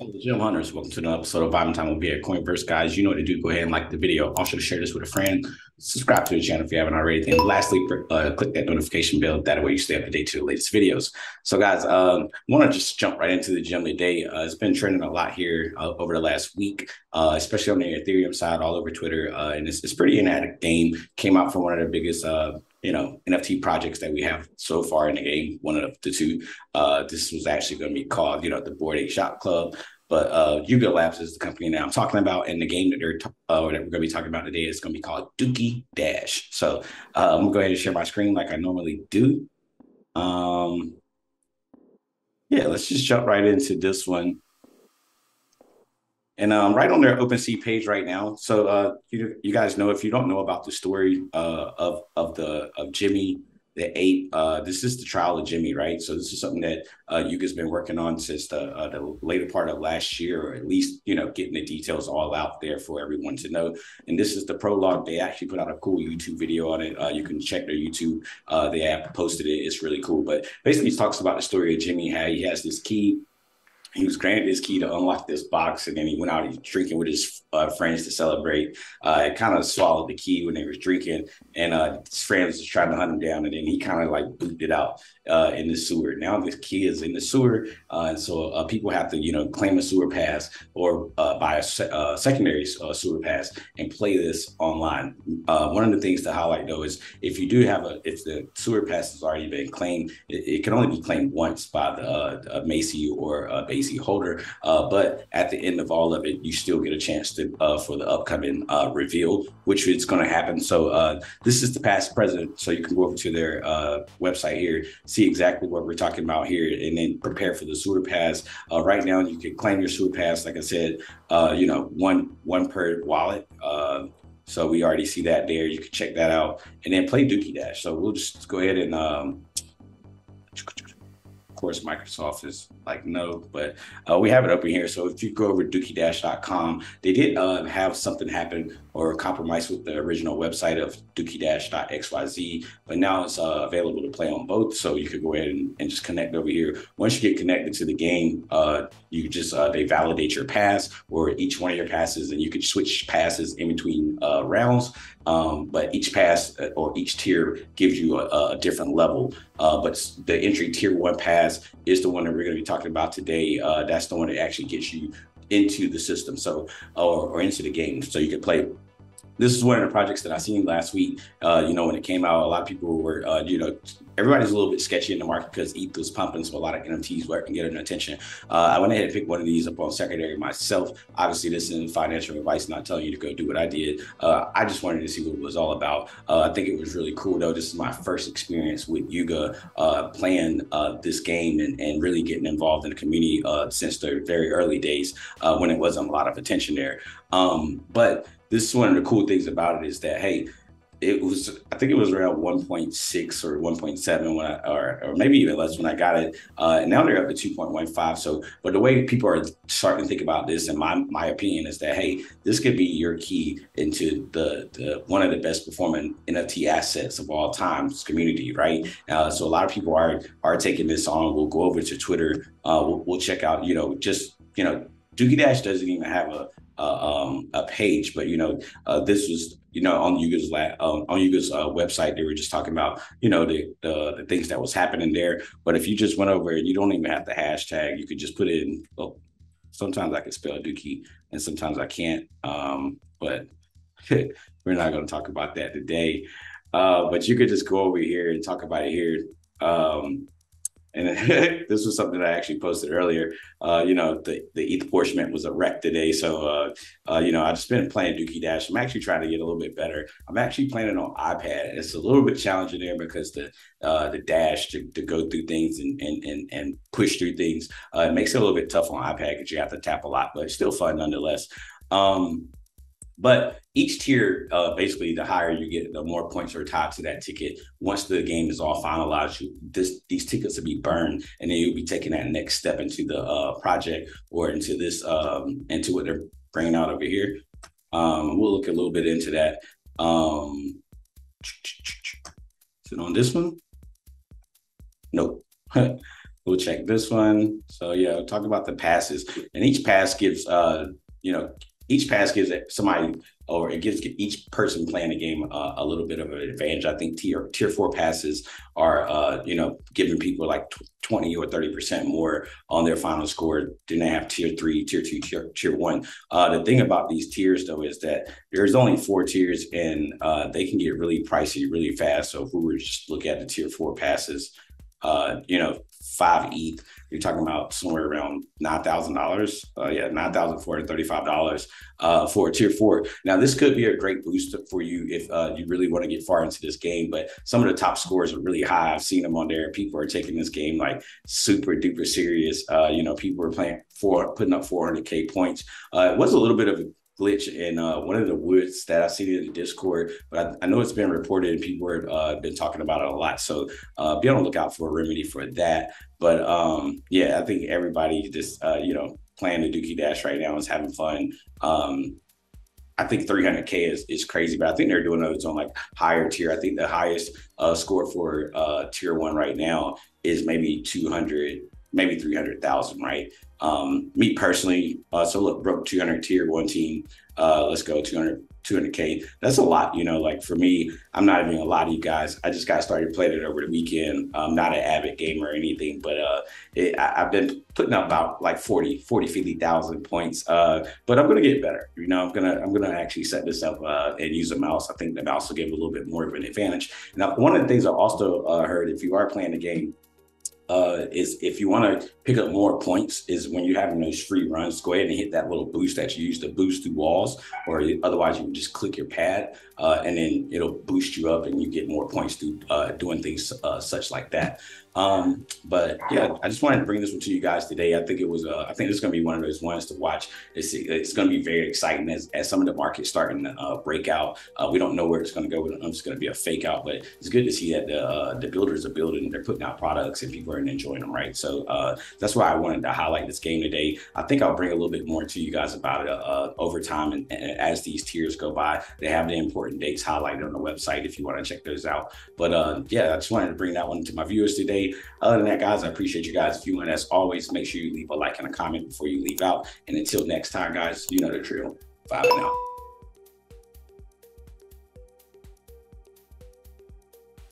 Hello, Gym Hunters. Welcome to another episode of Vibing Time. We'll be at Coinverse, guys. You know what to do. Go ahead and like the video. Also, share this with a friend. Subscribe to the channel if you haven't already. And lastly, click that notification bell. That way, you stay up to date to the latest videos. So, guys, I want to just jump right into the gym today. It's been trending a lot here over the last week, especially on the Ethereum side, all over Twitter. And it's pretty inadequate game. Came out from one of the biggest NFT projects that we have so far in the game, one of the two. This was actually going to be called, the Bored Ape Shop Club. But Yuga Labs is the company that I'm talking about, and the game that that we're going to be talking about today is going to be called Dookey Dash. So I'm going to go ahead and share my screen like I normally do. Yeah, let's just jump right into this one. And right on their OpenSea page right now. So you guys know, if you don't know about the story of Jimmy the ape, this is the trial of Jimmy, right? So this is something that Yuga's been working on since the later part of last year, or at least getting the details all out there for everyone to know. And this is the prologue. They actually put out a cool YouTube video on it. You can check their YouTube. They have posted it. It's really cool. But basically, he talks about the story of Jimmy. How he has this key. He was granted his key to unlock this box, and then he went out. He's drinking with his friends to celebrate. It kind of swallowed the key when they were drinking, and his friends was trying to hunt him down, and then he kind of like booped it out in the sewer. Now the key is in the sewer, and so people have to claim a sewer pass or buy a secondary sewer pass and play this online. One of the things to highlight though is if the sewer pass has already been claimed, it can only be claimed once by the Macy or Basie holder, but at the end of all of it, you still get a chance to for the upcoming reveal, which is going to happen. So this is the past president, so you can go over to their website here, see exactly what we're talking about here, and then prepare for the sewer pass. Right now, you can claim your sewer pass, like I said, one per wallet. So we already see that there. You can check that out, and then play Dookey Dash. So we'll just go ahead and of course, Microsoft is like, no, but we have it open here. So if you go over to dookeydash.com, they did have something happen or compromise with the original website of dookeydash.xyz, but now it's available to play on both. So you could go ahead and just connect over here. Once you get connected to the game, you just they validate your pass or each one of your passes, and you could switch passes in between rounds. But each pass or each tier gives you a different level. But the entry tier 1 pass is the one that we're going to be talking about today. That's the one that actually gets you into the system, so or into the game, so you can play. This is one of the projects that I seen last week. When it came out, a lot of people were, everybody's a little bit sketchy in the market because ETH was pumping, so a lot of NFTs weren't getting attention. I went ahead and picked one of these up on secondary myself. Obviously, this isn't financial advice, not telling you to go do what I did. I just wanted to see what it was all about. I think it was really cool, though. This is my first experience with Yuga playing this game and really getting involved in the community since the very early days when it wasn't a lot of attention there. But this is one of the cool things about it is that, hey, I think it was around 1.6 or 1.7 when or maybe even less when I got it. And now they're up to 2.15. So, but the way people are starting to think about this, in my opinion, is that, hey, this could be your key into the one of the best performing NFT assets of all time's community, right? So a lot of people are taking this on. We'll go over to Twitter. We'll check out, Dookey Dash doesn't even have a page, but this was on Yuga's website. They were just talking about the things that was happening there. But if you just went over and you don't even have the hashtag, you could just put it in. Well, sometimes I can spell Dookie and sometimes I can't. But we're not going to talk about that today. But you could just go over here and talk about it here. And this was something I actually posted earlier. The ETH apportionment was a wreck today. So, I've just been playing Dookey Dash. I'm actually trying to get a little bit better. I'm actually playing it on iPad. It's a little bit challenging there because the dash to go through things and push through things, it makes it a little bit tough on iPad because you have to tap a lot, but it's still fun nonetheless. But each tier, basically, the higher you get, the more points are tied to that ticket. Once the game is all finalized, these tickets will be burned, and then you'll be taking that next step into the project or into this, into what they're bringing out over here. We'll look a little bit into that. Is it on this one? Nope. we'll check this one. So yeah, we'll talk about the passes, and each pass gives you know, each pass gives somebody, or it gives each person playing the game a little bit of an advantage. I think tier four passes are you know, giving people like 20 or 30% more on their final score than they have tier three, tier two, tier one. The thing about these tiers though is that there's only 4 tiers, and they can get really pricey really fast. So if we were just look at the tier four passes, you know, 5 ETH, you're talking about somewhere around $9,000. Yeah, $9,435 for a tier four. Now, this could be a great boost for you if you really want to get far into this game, but some of the top scores are really high. I've seen them on there. People are taking this game like super duper serious. You know, people are putting up 400K points. It was a little bit of a glitch in one of the woods that I see in the Discord, but I know it's been reported and people have been talking about it a lot. So be on the lookout for a remedy for that. But yeah, I think everybody just you know, playing the Dookey Dash right now is having fun. I think 300K is crazy, but I think they're doing those on like higher tier. I think the highest score for tier one right now is maybe 200, maybe 300,000, right? Me personally, so look, broke 200 tier one team. Let's go 200K. That's a lot, you know, like for me, I'm not even gonna lie to you guys. I just got started playing it over the weekend. I'm not an avid gamer or anything, but I've been putting up about like 50,000 points. But I'm gonna get better. You know, I'm gonna actually set this up and use a mouse. I think the mouse will give a little bit more of an advantage. Now, one of the things I also heard, if you are playing the game, is if you want to pick up more points, is when you're having those free runs, go ahead and hit that little boost that you use to boost through walls, or otherwise you can just click your pad and then it'll boost you up and you get more points through doing things such like that. But yeah, I just wanted to bring this one to you guys today. I think it was I think it's going to be one of those ones to watch. It's going to be very exciting as some of the market's starting to break out. We don't know where it's going to go. It's going to be a fake out, but it's good to see that the builders are building, they're putting out products and people are enjoying them, right? So that's why I wanted to highlight this game today. I think I'll bring a little bit more to you guys about it over time, and as these tiers go by. They have the important dates highlighted on the website if you want to check those out. But yeah, I just wanted to bring that one to my viewers today. Other than that, guys, I appreciate you guys viewing. As always, make sure you leave a like and a comment before you leave out. And until next time, guys, you know the drill. Bye now.